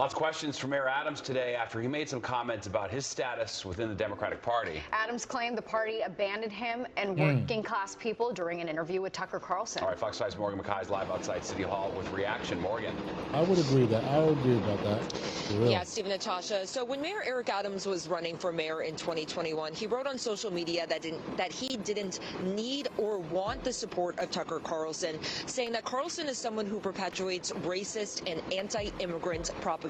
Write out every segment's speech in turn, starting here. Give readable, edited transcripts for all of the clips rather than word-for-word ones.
Lots of questions from Mayor Adams today after he made some comments about his status within the Democratic Party. Adams claimed the party abandoned him and working class people during an interview with Tucker Carlson. All right, Fox 5's Morgan McKay is live outside City Hall with reaction. Morgan. I would agree about that. Yeah, Stephen, Natasha. So when Mayor Eric Adams was running for mayor in 2021, he wrote on social media that he didn't need or want the support of Tucker Carlson, saying that Carlson is someone who perpetuates racist and anti-immigrant propaganda.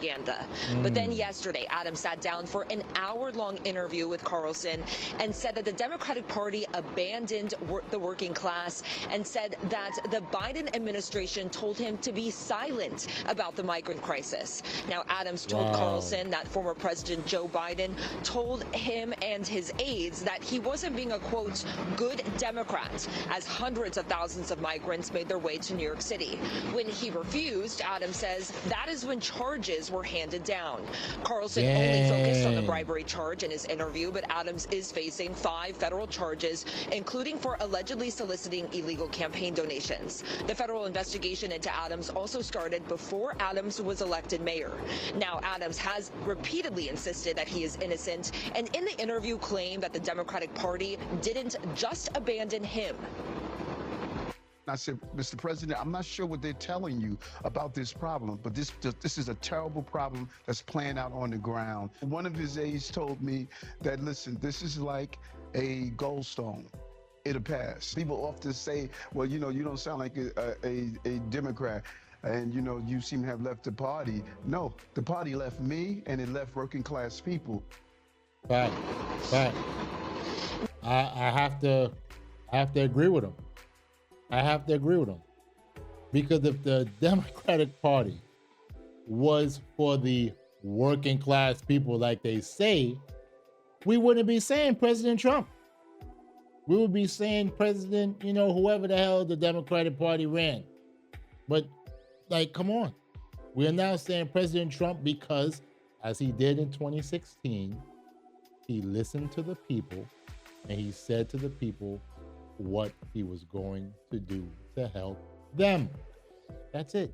But then yesterday, Adams sat down for an hour-long interview with Carlson and said that the Democratic Party abandoned the working class and said that the Biden administration told him to be silent about the migrant crisis. Now, Adams told Carlson that former President Joe Biden told him and his aides that he wasn't being a, quote, good Democrat as hundreds of thousands of migrants made their way to New York City. When he refused, Adams says that is when charges were handed down. Carlson only focused on the bribery charge in his interview, but Adams is facing 5 federal charges, including for allegedly soliciting illegal campaign donations. The federal investigation into Adams also started before Adams was elected mayor. Now, Adams has repeatedly insisted that he is innocent, and in the interview claimed that the Democratic Party didn't just abandon him. I said, Mr. President, I'm not sure what they're telling you about this problem, but this is a terrible problem that's playing out on the ground. One of his aides told me that, listen, this is like a goldstone. It'll pass. People often say, well, you know, you don't sound like a Democrat. And, you know, you seem to have left the party. No, the party left me, and it left working class people. Fact. I have to agree with him. I have to agree with him. Because if the Democratic Party was for the working class people like they say, we wouldn't be saying President Trump. We would be saying President, you know, whoever the hell the Democratic Party ran. But, like, come on. We are now saying President Trump because, as he did in 2016, he listened to the people and he said to the people what he was going to do to help them. That's it.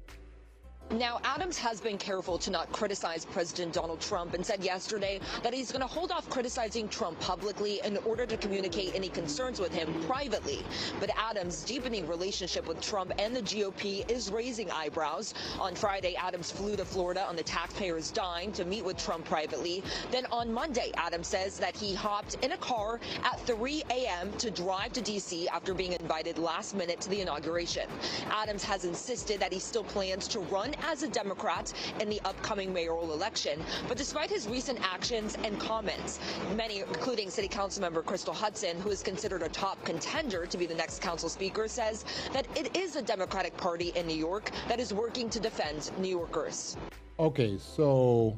Now, Adams has been careful to not criticize President Donald Trump and said yesterday that he's going to hold off criticizing Trump publicly in order to communicate any concerns with him privately. But Adams' deepening relationship with Trump and the GOP is raising eyebrows. On Friday, Adams flew to Florida on the taxpayers' dime to meet with Trump privately. Then on Monday, Adams says that he hopped in a car at 3 a.m. to drive to D.C. after being invited last minute to the inauguration. Adams has insisted that he still plans to run as a Democrat in the upcoming mayoral election. But despite his recent actions and comments, many, including City Council member Crystal Hudson, who is considered a top contender to be the next council speaker, says that it is the Democratic Party in New York that is working to defend New Yorkers. Okay, so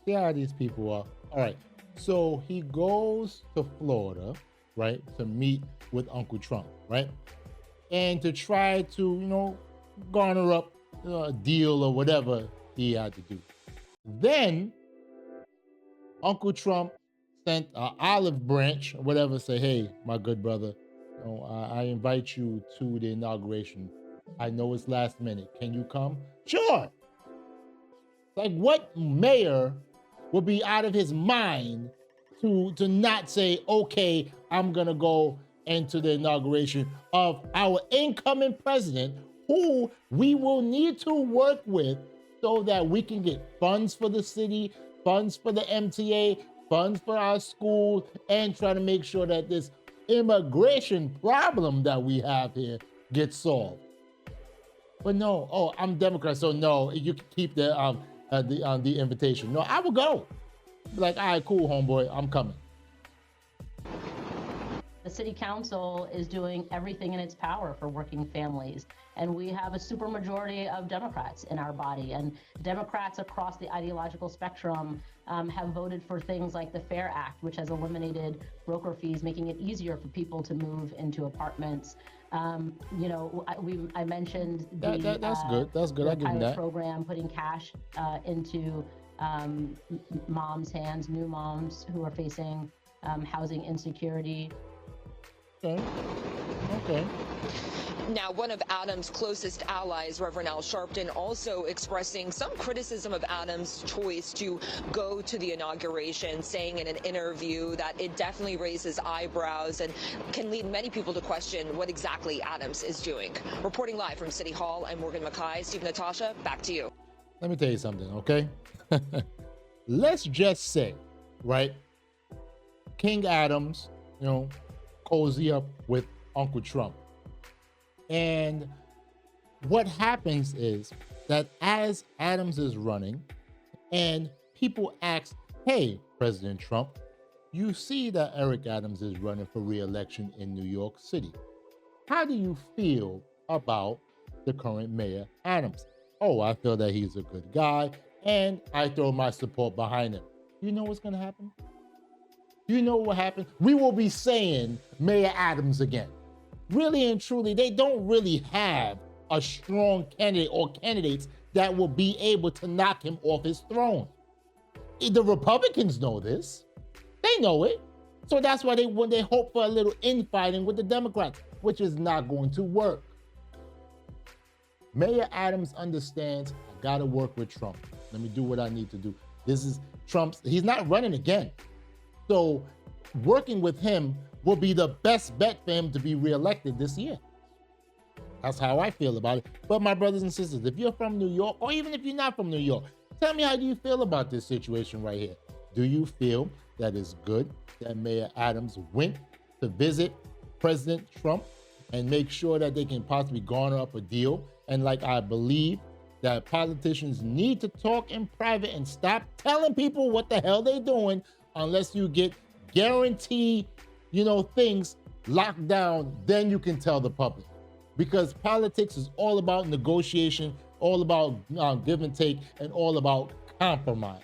see how these people are. All right, so he goes to Florida, right, to meet with Uncle Trump, right? And to try to, you know, garner up a deal or whatever he had to do. Then Uncle Trump sent an olive branch or whatever, say, hey, my good brother, you know, I invite you to the inauguration. I know it's last minute. Can you come? Sure. Like, what mayor would be out of his mind to not say, okay, I'm gonna go into the inauguration of our incoming president, who we will need to work with so that we can get funds for the city, funds for the MTA, funds for our schools, and try to make sure that this immigration problem that we have here gets solved. But no, oh, I'm Democrat, so no, you can keep the invitation. No, I will go. Be like, all right, cool, homeboy, I'm coming. The city council is doing everything in its power for working families. And we have a supermajority of Democrats in our body. And Democrats across the ideological spectrum have voted for things like the FAIR Act, which has eliminated broker fees, making it easier for people to move into apartments. You know, I mentioned the that's good. That's good. I give you that program, putting cash into moms' hands, new moms who are facing housing insecurity. Okay. Now, one of Adams' closest allies, Reverend Al Sharpton, also expressing some criticism of Adams' choice to go to the inauguration, saying in an interview that it definitely raises eyebrows and can lead many people to question what exactly Adams is doing. Reporting live from City Hall, I'm Morgan Mackay. Steve, Natasha, back to you. Let me tell you something, okay? Let's just say, right, King Adams, cozy up with Uncle Trump. And what happens is that as Adams is running and people ask, hey, President Trump, you see that Eric Adams is running for re-election in New York City. How do you feel about the current mayor, Adams? Oh, I feel that he's a good guy and I throw my support behind him. You know what's gonna happen? You know what happened? We will be saying Mayor Adams again. Really and truly, they don't really have a strong candidate or candidates that will be able to knock him off his throne. The Republicans know this. They know it. So that's why when they hope for a little infighting with the Democrats, which is not going to work. Mayor Adams understands, I gotta work with Trump. Let me do what I need to do. This is Trump's, he's not running again. So working with him will be the best bet for him to be reelected this year. That's how I feel about it. But my brothers and sisters, if you're from New York, or even if you're not from New York, tell me, how do you feel about this situation right here? Do you feel that it's good that Mayor Adams went to visit President Trump and make sure that they can possibly garner up a deal? And like I believe that politicians need to talk in private and stop telling people what the hell they're doing unless you get guaranteed things locked down, then you can tell the public. Because politics is all about negotiation, all about give and take, and all about compromise.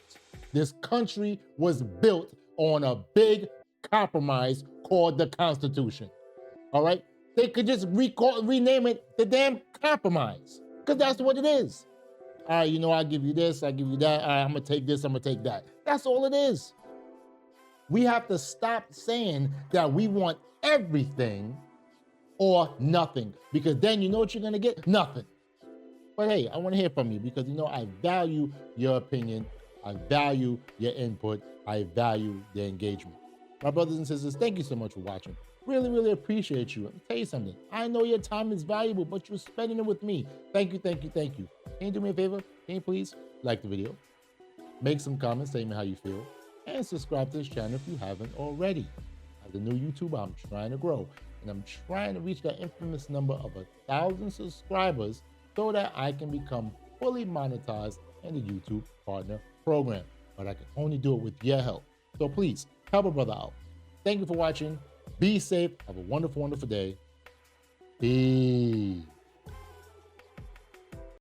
This country was built on a big compromise called the Constitution. All right? They could just rename it the damn compromise, because that's what it is. All right, I'll give you this, I'll give you that. All right, I'm going to take this, I'm going to take that. That's all it is. We have to stop saying that we want everything or nothing, because then you know what you're going to get? Nothing. But hey, I want to hear from you because, I value your opinion. I value your input. I value the engagement. My brothers and sisters, thank you so much for watching. Really, really appreciate you. Let me tell you something. I know your time is valuable, but you're spending it with me. Thank you, thank you, thank you. Can you do me a favor? Can you please like the video? Make some comments, tell me how you feel. And subscribe to this channel if you haven't already. As a new YouTuber, I'm trying to grow. And I'm trying to reach that infamous number of 1,000 subscribers so that I can become fully monetized in the YouTube Partner Program. But I can only do it with your help. So please, help a brother out. Thank you for watching. Be safe. Have a wonderful, wonderful day. Peace.